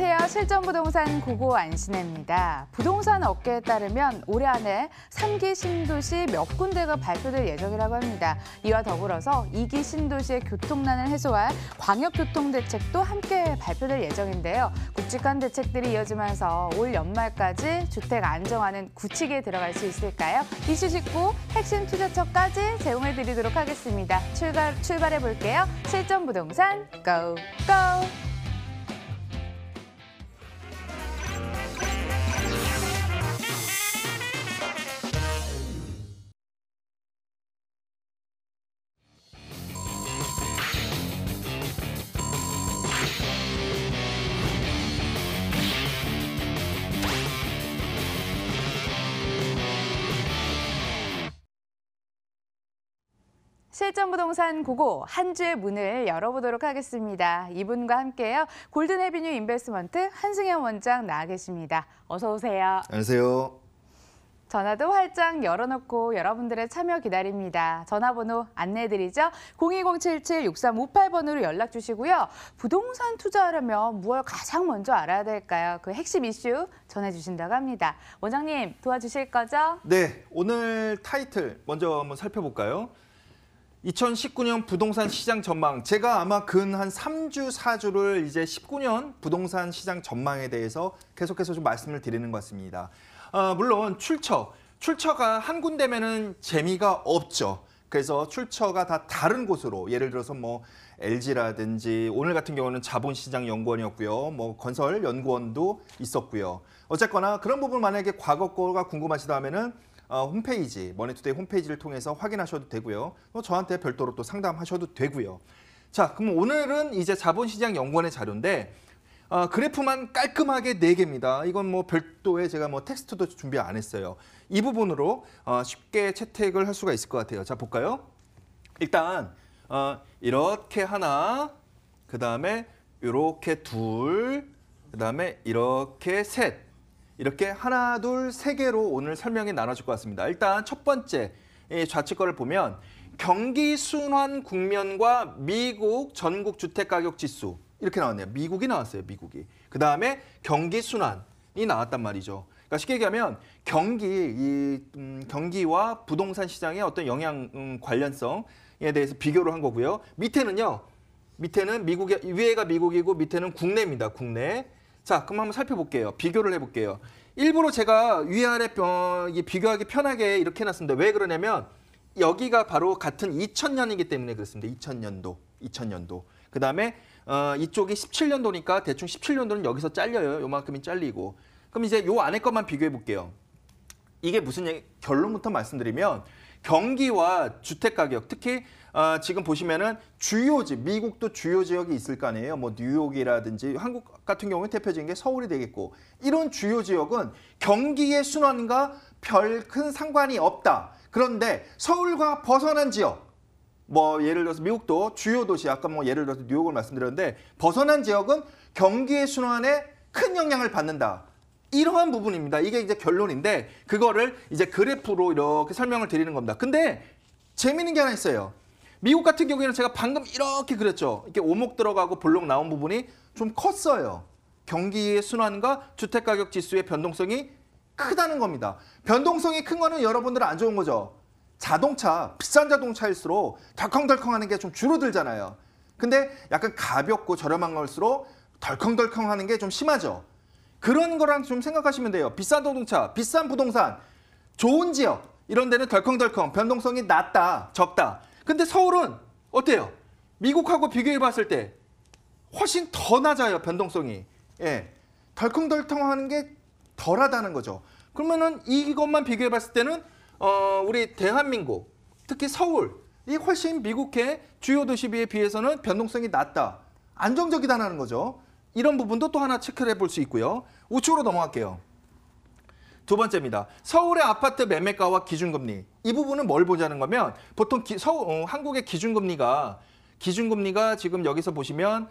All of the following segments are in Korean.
안녕하세요. 실전부동산 고고 안신혜입니다. 부동산 업계에 따르면 올해 안에 3기 신도시 몇 군데가 발표될 예정이라고 합니다. 이와 더불어서 2기 신도시의 교통난을 해소할 광역교통대책도 함께 발표될 예정인데요. 굵직한 대책들이 이어지면서 올 연말까지 주택 안정화는 굳히게 들어갈 수 있을까요? 이슈 짚고 핵심 투자처까지 제공해드리도록 하겠습니다. 출발해볼게요. 실전부동산 고! 고! 실전부동산 고고 한 주의 문을 열어보도록 하겠습니다. 이분과 함께요. 골든해비뉴 인베스트먼트 한승현 원장 나와 계십니다. 어서 오세요. 안녕하세요. 전화도 활짝 열어놓고 여러분들의 참여 기다립니다. 전화번호 안내해드리죠. 02077-6358번으로 연락 주시고요. 부동산 투자하려면 무엇을 가장 먼저 알아야 될까요? 그 핵심 이슈 전해주신다고 합니다. 원장님 도와주실 거죠? 네, 오늘 타이틀 먼저 한번 살펴볼까요? 2019년 부동산 시장 전망. 제가 아마 근 한 3주, 4주를 이제 19년 부동산 시장 전망에 대해서 계속해서 좀 말씀을 드리는 것 같습니다. 물론 출처가 한 군데면은 재미가 없죠. 그래서 출처가 다 다른 곳으로, 예를 들어서 뭐 LG라든지 오늘 같은 경우는 자본시장연구원이었고요. 뭐 건설연구원도 있었고요. 어쨌거나 그런 부분 만약에 과거 거가 궁금하시다 하면은 홈페이지, 머니투데이 홈페이지를 통해서 확인하셔도 되고요. 저한테 별도로 또 상담하셔도 되고요. 자, 그럼 오늘은 이제 자본시장연구원의 자료인데 그래프만 깔끔하게 4개입니다. 이건 뭐 별도의 제가 뭐 텍스트도 준비 안 했어요. 이 부분으로 쉽게 채택을 할 수가 있을 것 같아요. 자, 볼까요? 일단 이렇게 하나, 그 다음에 이렇게 둘, 그 다음에 이렇게 셋. 이렇게 하나, 둘, 3개로 오늘 설명이 나눠질 것 같습니다. 일단 첫 번째 좌측 거를 보면 경기 순환 국면과 미국 전국 주택가격 지수 이렇게 나왔네요. 미국이 나왔어요. 미국이. 그다음에 경기 순환이 나왔단 말이죠. 그러니까 쉽게 얘기하면 경기와 부동산 시장의 어떤 영향 관련성에 대해서 비교를 한 거고요. 밑에는 위에가 미국이고 밑에는 국내입니다. 국내. 자, 그럼 한번 살펴볼게요. 비교를 해볼게요. 일부러 제가 위아래 비교하기 편하게 이렇게 해놨습니다. 왜 그러냐면 여기가 바로 같은 2000년이기 때문에 그렇습니다. 2000년도. 그 다음에 이쪽이 17년도니까 대충 17년도는 여기서 잘려요. 요만큼이 잘리고. 그럼 이제 요 안에 것만 비교해 볼게요. 이게 무슨 얘기? 결론부터 말씀드리면 경기와 주택가격, 특히 지금 보시면은 미국도 주요 지역이 있을 거 아니에요. 뭐 뉴욕이라든지 한국 같은 경우에 대표적인 게 서울이 되겠고, 이런 주요 지역은 경기의 순환과 별 큰 상관이 없다. 그런데 서울과 벗어난 지역, 뭐 예를 들어서 미국도 주요 도시, 아까 뭐 예를 들어서 뉴욕을 말씀드렸는데 벗어난 지역은 경기의 순환에 큰 영향을 받는다. 이러한 부분입니다. 이게 이제 결론인데 그거를 이제 그래프로 이렇게 설명을 드리는 겁니다. 근데 재미있는 게 하나 있어요. 미국 같은 경우에는 제가 방금 이렇게 그렸죠. 이렇게 오목 들어가고 볼록 나온 부분이 좀 컸어요. 경기의 순환과 주택가격 지수의 변동성이 크다는 겁니다. 변동성이 큰 거는 여러분들은 안 좋은 거죠. 비싼 자동차일수록 덜컹덜컹하는 게 좀 줄어들잖아요. 근데 약간 가볍고 저렴한 걸수록 덜컹덜컹하는 게 좀 심하죠. 그런 거랑 좀 생각하시면 돼요. 비싼 자동차, 비싼 부동산, 좋은 지역 이런 데는 덜컹덜컹 변동성이 낮다, 적다. 근데 서울은 어때요? 미국하고 비교해 봤을 때 훨씬 더 낮아요, 변동성이. 예, 덜컹덜컹하는 게 덜하다는 거죠. 그러면은 이것만 비교해 봤을 때는 우리 대한민국, 특히 서울이 훨씬 미국의 주요 도시에 비해서는 변동성이 낮다, 안정적이다는 거죠. 이런 부분도 또 하나 체크를 해볼 수 있고요. 우측으로 넘어갈게요. 두 번째입니다. 서울의 아파트 매매가와 기준금리. 이 부분은 뭘 보자는 거면 보통 한국의 기준금리가 지금 여기서 보시면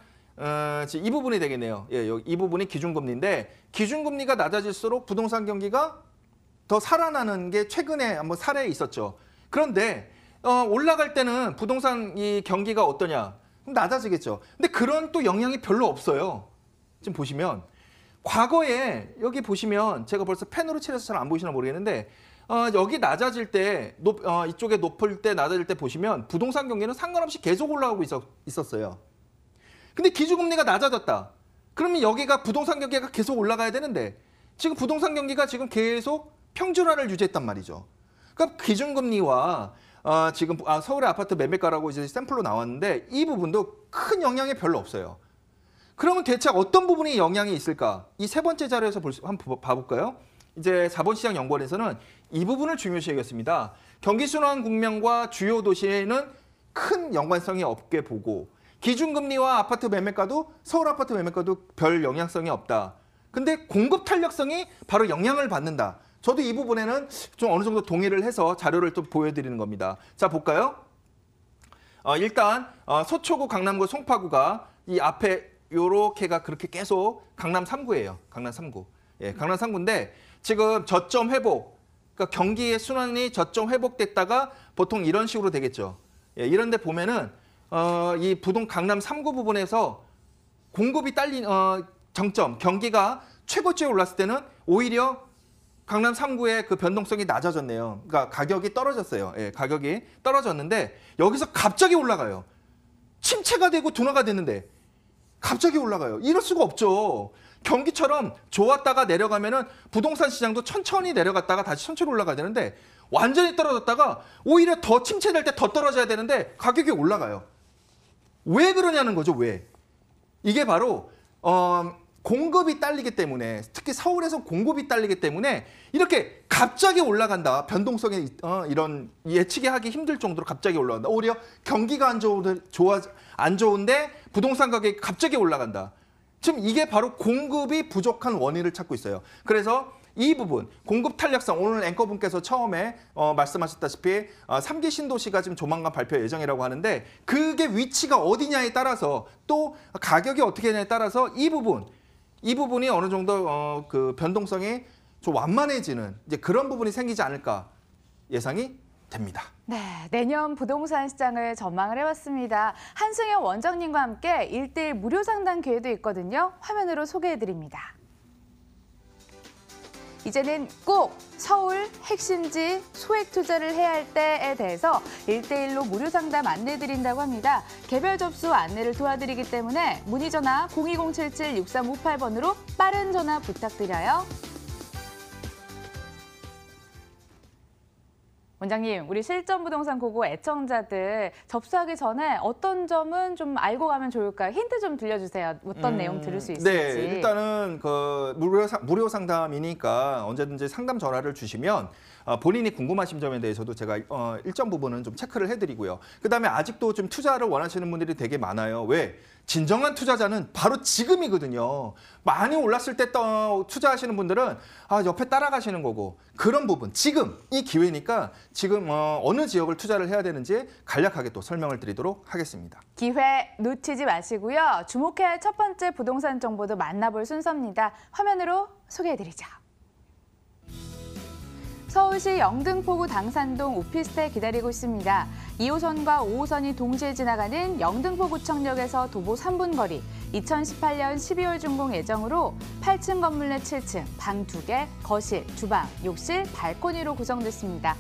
이 부분이 되겠네요. 예, 이 부분이 기준금리인데 기준금리가 낮아질수록 부동산 경기가 더 살아나는 게 최근에 한번 사례에 있었죠. 그런데 올라갈 때는 부동산 이 경기가 어떠냐? 그럼 낮아지겠죠. 근데 그런 또 영향이 별로 없어요. 지금 보시면 과거에 여기 보시면 제가 벌써 펜으로 칠해서 잘 안 보이시나 모르겠는데 여기 낮아질 때 이쪽에 높을 때 낮아질 때 보시면 부동산 경기는 상관없이 계속 올라가고 있었어요. 근데 기준금리가 낮아졌다. 그러면 여기가 부동산 경기가 계속 올라가야 되는데 지금 부동산 경기가 지금 계속 평준화를 유지했단 말이죠. 그러니까 기준금리와 지금 서울의 아파트 매매가라고 이제 샘플로 나왔는데 이 부분도 큰 영향이 별로 없어요. 그러면 대체 어떤 부분이 영향이 있을까? 이 세 번째 자료에서 한번 봐볼까요? 이제 자본시장연구원에서는 이 부분을 중요시 여겼습니다. 경기순환 국면과 주요 도시에는 큰 연관성이 없게 보고 기준금리와 아파트 매매가도 서울 아파트 매매가도 별 영향성이 없다. 근데 공급 탄력성이 바로 영향을 받는다. 저도 이 부분에는 좀 어느 정도 동의를 해서 자료를 또 보여드리는 겁니다. 자, 볼까요? 일단 서초구, 강남구, 송파구가 이 앞에 요렇게가 그렇게 계속 강남 3구예요. 강남 3구. 예, 강남 3구인데 지금 저점 회복, 그러니까 경기의 순환이 저점 회복됐다가 보통 이런 식으로 되겠죠. 예, 이런데 보면은 이 강남 3구 부분에서 공급이 딸린 정점, 경기가 최고치에 올랐을 때는 오히려 강남 3구의 그 변동성이 낮아졌네요. 그러니까 가격이 떨어졌어요. 예, 가격이 떨어졌는데 여기서 갑자기 올라가요. 침체가 되고 둔화가 됐는데 갑자기 올라가요. 이럴 수가 없죠. 경기처럼 좋았다가 내려가면은 부동산 시장도 천천히 내려갔다가 다시 천천히 올라가야 되는데 완전히 떨어졌다가 오히려 더 침체될 때 더 떨어져야 되는데 가격이 올라가요. 왜 그러냐는 거죠. 왜? 이게 바로 공급이 딸리기 때문에, 특히 서울에서 공급이 딸리기 때문에 이렇게 갑자기 올라간다. 변동성이 이런 예측이 하기 힘들 정도로 갑자기 올라간다. 오히려 경기가 안 좋은데 부동산 가격이 갑자기 올라간다. 지금 이게 바로 공급이 부족한 원인을 찾고 있어요. 그래서 이 부분, 공급 탄력성, 오늘 앵커분께서 처음에 말씀하셨다시피 3기 신도시가 지금 조만간 발표 예정이라고 하는데 그게 위치가 어디냐에 따라서 또 가격이 어떻게 되냐에 따라서 이 부분이 어느 정도 그 변동성이 좀 완만해지는 이제 그런 부분이 생기지 않을까 예상이 됩니다. 네, 내년 부동산 시장을 전망을 해봤습니다. 한승현 원장님과 함께 1:1 무료 상담 기회도 있거든요. 화면으로 소개해드립니다. 이제는 꼭 서울 핵심지 소액 투자를 해야 할 때에 대해서 1:1로 무료 상담 안내드린다고 합니다. 개별 접수 안내를 도와드리기 때문에 문의 전화 02077-6358번으로 빠른 전화 부탁드려요. 원장님, 우리 실전부동산 고고 애청자들 접수하기 전에 어떤 점은 좀 알고 가면 좋을까요? 힌트 좀 들려주세요. 어떤 내용 들을 수 있을지. 네, 일단은 그 무료 상담이니까 언제든지 상담 전화를 주시면 본인이 궁금하신 점에 대해서도 제가 일정 부분은 좀 체크를 해드리고요. 그다음에 아직도 좀 투자를 원하시는 분들이 되게 많아요. 왜? 진정한 투자자는 바로 지금이거든요. 많이 올랐을 때 투자하시는 분들은 옆에 따라가시는 거고 그런 부분, 지금 이 기회니까 지금 어느 지역을 투자를 해야 되는지 간략하게 또 설명을 드리도록 하겠습니다. 기회 놓치지 마시고요. 주목해야 할 첫 번째 부동산 정보도 만나볼 순서입니다. 화면으로 소개해드리죠. 서울시 영등포구 당산동 오피스텔 기다리고 있습니다. 2호선과 5호선이 동시에 지나가는 영등포구청역에서 도보 3분 거리, 2018년 12월 준공 예정으로 8층 건물 내 7층, 방 2개, 거실, 주방, 욕실, 발코니로 구성됐습니다.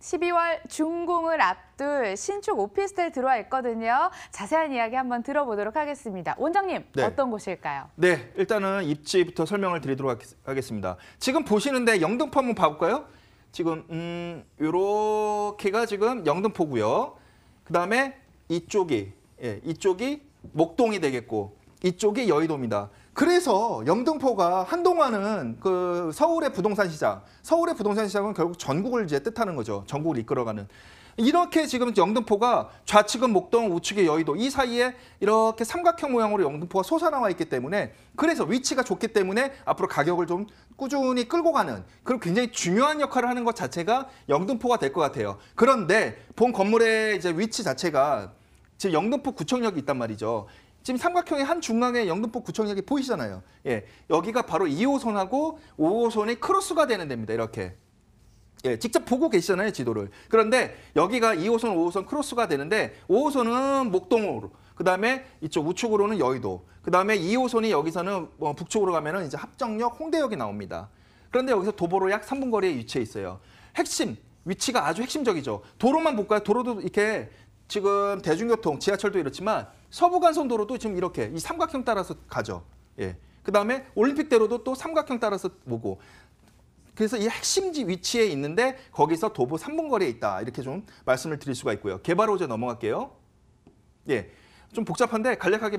(12월) 준공을 앞둘 신축 오피스텔 들어와 있거든요. 자세한 이야기 한번 들어보도록 하겠습니다. 원장님, 네. 어떤 곳일까요? 네, 일단은 입지부터 설명을 드리도록 하겠습니다. 지금 보시는데 영등포 한번 봐볼까요? 지금 요렇게가 지금 영등포고요. 그다음에 이쪽이 목동이 되겠고 이쪽이 여의도입니다. 그래서 영등포가 한동안은 그 서울의 부동산 시장은 결국 전국을 이제 뜻하는 거죠. 전국을 이끌어가는. 이렇게 지금 영등포가 좌측은 목동, 우측이 여의도 이 사이에 이렇게 삼각형 모양으로 영등포가 솟아나와 있기 때문에 그래서 위치가 좋기 때문에 앞으로 가격을 좀 꾸준히 끌고 가는 그런 굉장히 중요한 역할을 하는 것 자체가 영등포가 될 것 같아요. 그런데 본 건물의 이제 위치 자체가 지금 영등포 구청역이 있단 말이죠. 지금 삼각형의 한 중앙에 영등포 구청역이 보이시잖아요. 예, 여기가 바로 2호선하고 5호선이 크로스가 되는 데입니다. 이렇게. 예, 직접 보고 계시잖아요, 지도를. 그런데 여기가 2호선, 5호선 크로스가 되는데 5호선은 목동으로, 그다음에 이쪽 우측으로는 여의도, 그다음에 2호선이 여기서는 북쪽으로 가면은 이제 합정역, 홍대역이 나옵니다. 그런데 여기서 도보로 약 3분 거리에 위치해 있어요. 핵심, 위치가 아주 핵심적이죠. 도로만 볼까요? 도로도 이렇게 지금 대중교통, 지하철도 이렇지만 서부간선도로도 지금 이렇게 이 삼각형 따라서 가죠. 예. 그다음에 올림픽대로도 또 삼각형 따라서 보고. 그래서 이 핵심지 위치에 있는데 거기서 도보 3분 거리에 있다. 이렇게 좀 말씀을 드릴 수가 있고요. 개발 호재 넘어갈게요. 예, 좀 복잡한데 간략하게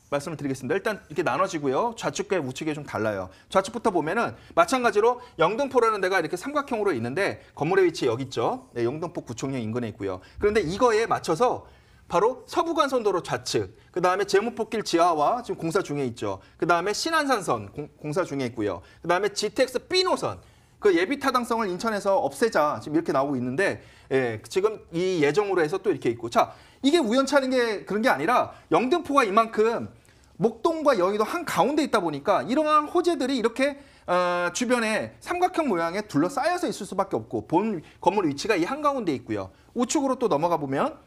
말씀을 드리겠습니다. 일단 이렇게 나눠지고요. 좌측과 우측에 좀 달라요. 좌측부터 보면은 마찬가지로 영등포라는 데가 이렇게 삼각형으로 있는데 건물의 위치 여기 있죠. 네, 영등포 구청역 인근에 있고요. 그런데 이거에 맞춰서 바로 서부간선도로 좌측, 그다음에 제무폭길 지하화 지금 공사 중에 있죠. 그다음에 신안산선 공사 중에 있고요. 그다음에 GTX B 노선, 그 예비 타당성을 인천에서 없애자 지금 이렇게 나오고 있는데, 예, 지금 이 예정으로 해서 또 이렇게 있고. 자, 이게 우연찮은 게 그런 게 아니라 영등포가 이만큼 목동과 여의도 한 가운데 있다 보니까 이러한 호재들이 이렇게 주변에 삼각형 모양에 둘러싸여서 있을 수밖에 없고, 본 건물 위치가 이 한가운데 있고요. 우측으로 또 넘어가 보면,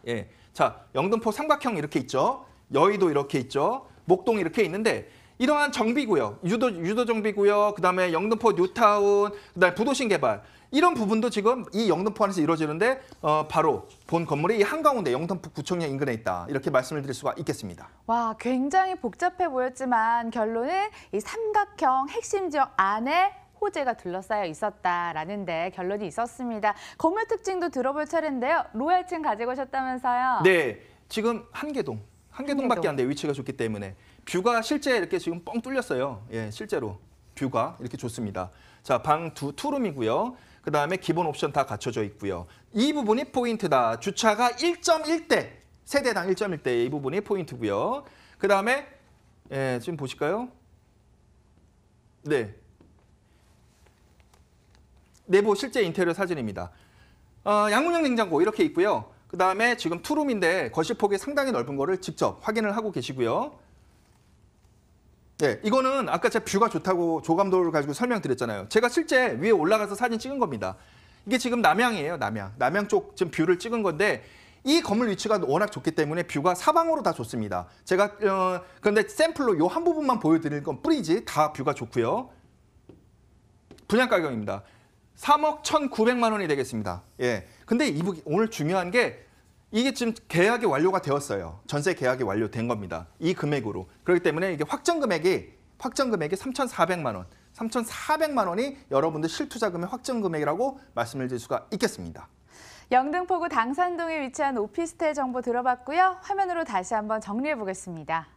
예, 자, 영등포 삼각형 이렇게 있죠. 여의도 이렇게 있죠. 목동 이렇게 있는데 이러한 정비구역, 유도 정비구역, 그다음에 영등포 뉴타운, 그다음에 부도심 개발, 이런 부분도 지금 이 영등포 안에서 이루어지는데 바로 본 건물이 이 한가운데 영등포 구청역 인근에 있다. 이렇게 말씀을 드릴 수가 있겠습니다. 와, 굉장히 복잡해 보였지만 결론은 이 삼각형 핵심 지역 안에 호재가 둘러싸여 있었다라는 데 결론이 있었습니다. 건물 특징도 들어볼 차례인데요. 로얄층 가지고 오셨다면서요? 네, 지금 한계동밖에 안 돼요. 위치가 좋기 때문에. 뷰가 실제 이렇게 지금 뻥 뚫렸어요. 예, 실제로 뷰가 이렇게 좋습니다. 자, 방 투룸이고요. 그다음에 기본 옵션 다 갖춰져 있고요. 이 부분이 포인트다. 주차가 1.1대, 세대당 1.1대, 이 부분이 포인트고요. 그다음에 예, 지금 보실까요? 네. 내부 실제 인테리어 사진입니다. 양문형 냉장고 이렇게 있고요. 그다음에 지금 투룸인데 거실 폭이 상당히 넓은 거를 직접 확인을 하고 계시고요. 네, 이거는 아까 제가 뷰가 좋다고 조감도를 가지고 설명드렸잖아요. 제가 실제 위에 올라가서 사진 찍은 겁니다. 이게 지금 남양이에요, 남양. 남양 쪽 지금 뷰를 찍은 건데 이 건물 위치가 워낙 좋기 때문에 뷰가 사방으로 다 좋습니다. 제가 그런데 샘플로 요 한 부분만 보여드릴 건 뿌리지 다 뷰가 좋고요. 분양 가격입니다. 3억 1,900만 원이 되겠습니다. 예. 근데 오늘 중요한 게 이게 지금 계약이 완료가 되었어요. 전세 계약이 완료된 겁니다. 이 금액으로. 그렇기 때문에 이게 확정 금액이 3,400만 원. 3,400만 원이 여러분들 실투자금의 확정 금액이라고 말씀을 드릴 수가 있겠습니다. 영등포구 당산동에 위치한 오피스텔 정보 들어봤고요. 화면으로 다시 한번 정리해 보겠습니다.